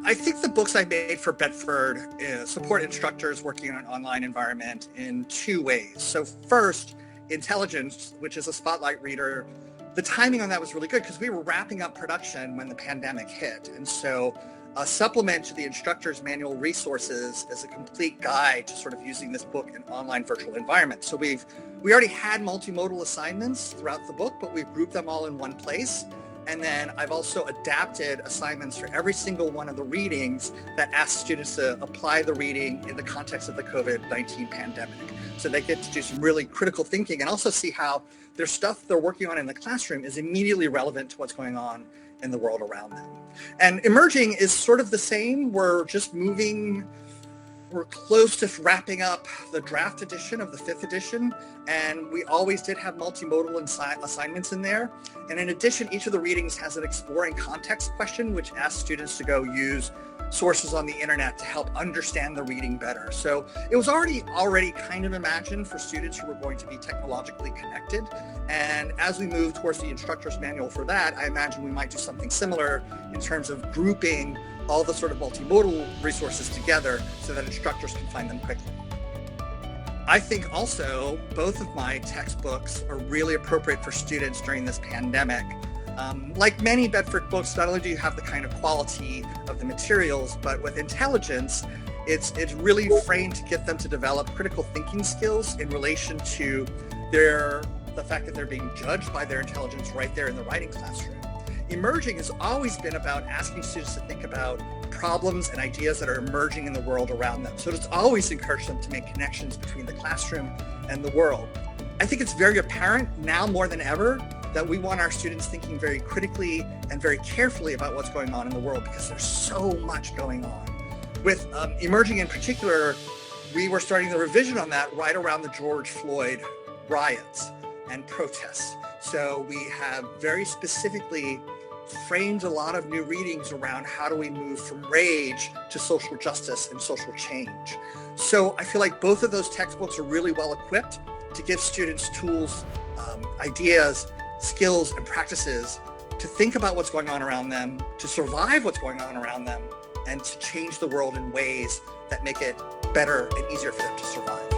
I think the books I made for Bedford support instructors working in an online environment in two ways. So first, Intelligence, which is a spotlight reader, the timing on that was really good because we were wrapping up production when the pandemic hit. And so a supplement to the instructor's manual resources is a complete guide to sort of using this book in online virtual environments. So we already had multimodal assignments throughout the book, but we've grouped them all in one place. And then I've also adapted assignments for every single one of the readings that ask students to apply the reading in the context of the COVID-19 pandemic. So they get to do some really critical thinking and also see how their stuff they're working on in the classroom is immediately relevant to what's going on in the world around them. And Emerging is sort of the same. We're close to wrapping up the draft edition of the 5th edition, and we always did have multimodal assignments in there. And in addition, each of the readings has an exploring context question, which asks students to go use sources on the internet to help understand the reading better. So it was already kind of imagined for students who were going to be technologically connected. And as we move towards the instructor's manual for that, I imagine we might do something similar in terms of grouping all the sort of multimodal resources together so that instructors can find them quickly. I think also both of my textbooks are really appropriate for students during this pandemic. Like many Bedford books, not only do you have the kind of quality of the materials, but with Intelligence, it's really framed to get them to develop critical thinking skills in relation to the fact that they're being judged by their intelligence right there in the writing classroom. Emerging has always been about asking students to think about problems and ideas that are emerging in the world around them. So it's always encouraged them to make connections between the classroom and the world. I think it's very apparent now more than ever that we want our students thinking very critically and very carefully about what's going on in the world because there's so much going on. With Emerging in particular, we were starting the revision on that right around the George Floyd riots and protests. So we have very specifically framed a lot of new readings around how do we move from rage to social justice and social change. So I feel like both of those textbooks are really well equipped to give students tools, ideas, skills, and practices to think about what's going on around them, to survive what's going on around them, and to change the world in ways that make it better and easier for them to survive.